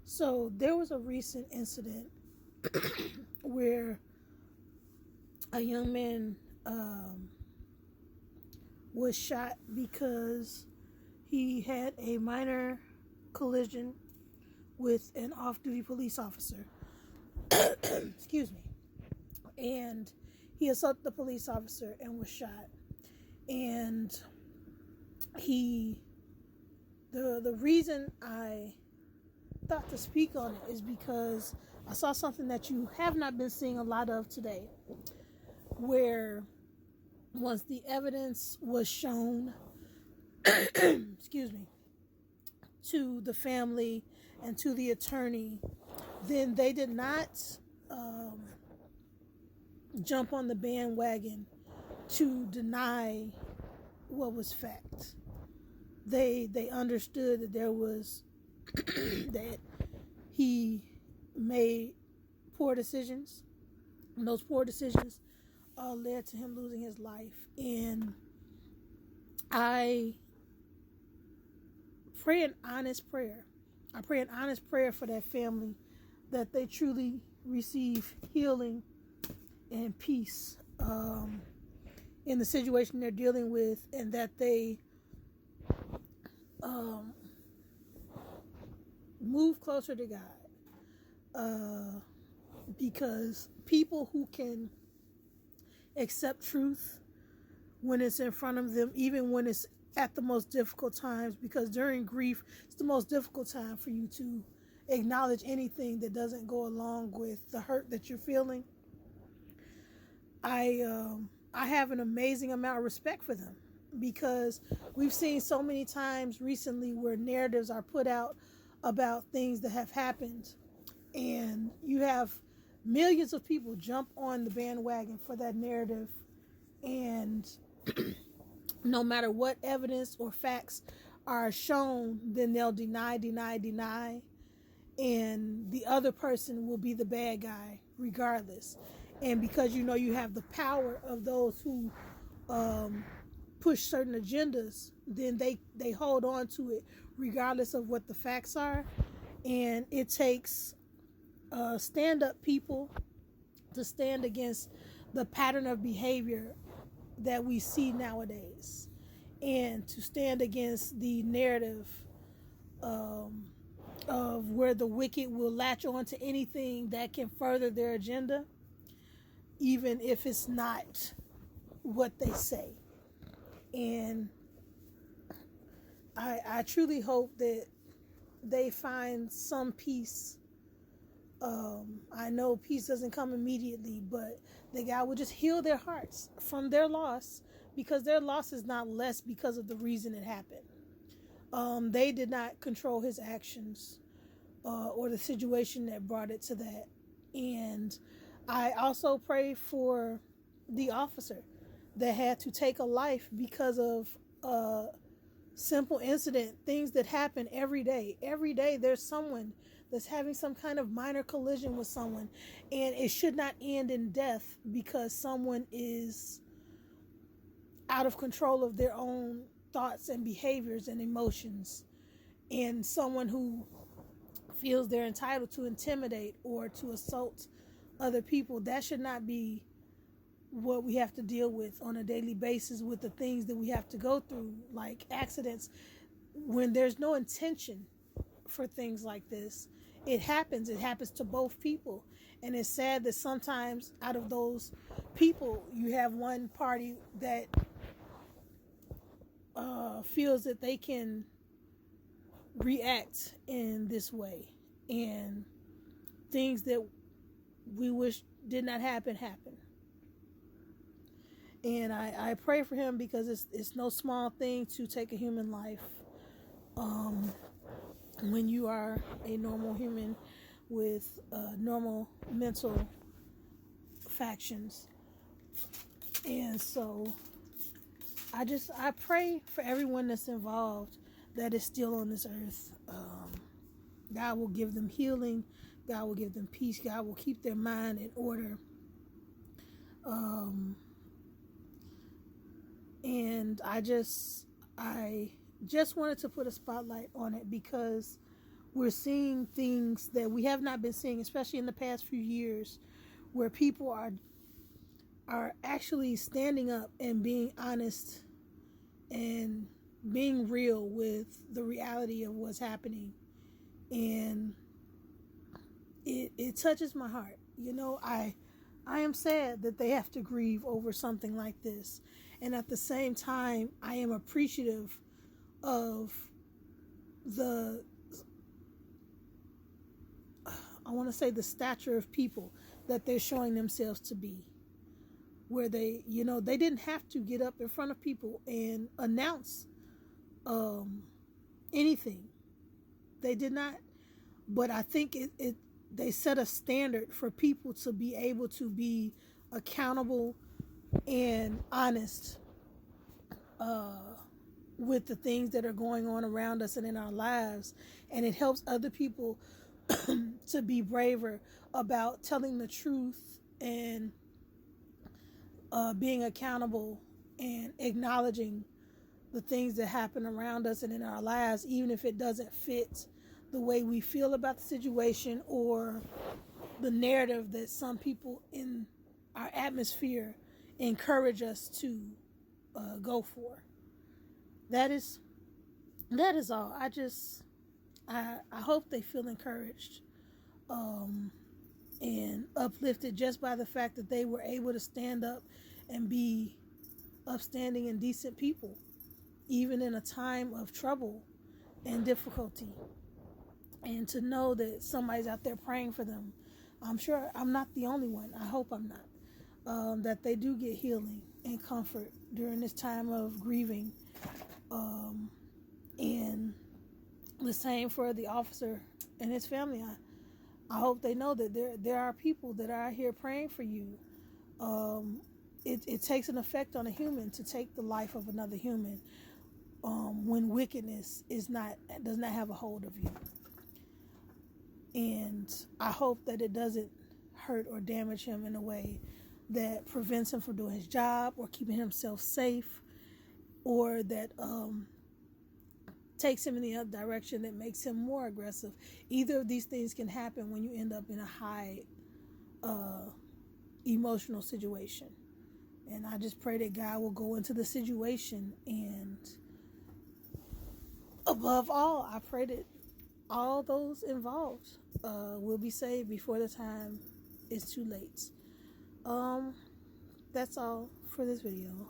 So there was a recent incident where a young man was shot because he had a minor collision with an off-duty police officer. Excuse me. And he assaulted the police officer and was shot. And the reason I thought to speak on it is because I saw something that you have not been seeing a lot of today, where once the evidence was shown excuse me, to the family and to the attorney, then they did not jump on the bandwagon to deny what was fact. They understood that there was that he made poor decisions, and those poor decisions led to him losing his life. And I pray an honest prayer. I pray an honest prayer for that family, that they truly receive healing and peace in the situation they're dealing with, and that they move closer to God. Because people who can accept truth when it's in front of them, even when it's at the most difficult times, because during grief, it's the most difficult time for you to acknowledge anything that doesn't go along with the hurt that you're feeling. I have an amazing amount of respect for them, because we've seen so many times recently where narratives are put out about things that have happened, and you have millions of people jump on the bandwagon for that narrative, and no matter what evidence or facts are shown, then they'll deny, and the other person will be the bad guy regardless. And because you have the power of those who push certain agendas, then they hold on to it regardless of what the facts are. And it takes stand-up people to stand against the pattern of behavior that we see nowadays, and to stand against the narrative of where the wicked will latch on to anything that can further their agenda, even if it's not what they say. And I truly hope that they find some peace. I know peace doesn't come immediately, but that God will just heal their hearts from their loss, because their loss is not less because of the reason it happened. They did not control his actions or the situation that brought it to that. And I also pray for the officer that had to take a life because of a simple incident, things that happen every day. Every day there's someone that's having some kind of minor collision with someone, and it should not end in death because someone is out of control of their own thoughts and behaviors and emotions, and someone who feels they're entitled to intimidate or to assault other people. That should not be what we have to deal with on a daily basis, with the things that we have to go through, like accidents. When there's no intention for things like this, it happens to both people. And it's sad that sometimes out of those people, you have one party that feels that they can react in this way, and things that we wish did not happen. And I pray for him, because it's no small thing to take a human life when you are a normal human with normal mental factions. And so I pray for everyone that's involved that is still on this earth. God will give them healing. God will give them peace. God will keep their mind in order. And I just wanted to put a spotlight on it, because we're seeing things that we have not been seeing, especially in the past few years, where people are actually standing up and being honest and being real with the reality of what's happening. And it touches my heart. You know, I am sad that they have to grieve over something like this. And at the same time, I am appreciative of the, I want to say, the stature of people that they're showing themselves to be. Where they, you know, they didn't have to get up in front of people and announce anything. They did not. But I think they set a standard for people to be able to be accountable and honest with the things that are going on around us and in our lives. And it helps other people to be braver about telling the truth and being accountable and acknowledging the things that happen around us and in our lives, even if it doesn't fit the way we feel about the situation or the narrative that some people in our atmosphere encourage us to go for. That is all. I hope they feel encouraged and uplifted just by the fact that they were able to stand up and be upstanding and decent people, even in a time of trouble and difficulty. And to know that somebody's out there praying for them. I'm sure I'm not the only one. I hope I'm not. That they do get healing and comfort during this time of grieving. And the same for the officer and his family. I hope they know that there are people that are out here praying for you. It takes an effect on a human to take the life of another human when wickedness does not have a hold of you. And I hope that it doesn't hurt or damage him in a way that prevents him from doing his job or keeping himself safe, or that takes him in the other direction that makes him more aggressive. Either of these things can happen when you end up in a high emotional situation. And I just pray that God will go into the situation, and above all, I pray that all those involved will be saved before the time is too late. That's all for this video.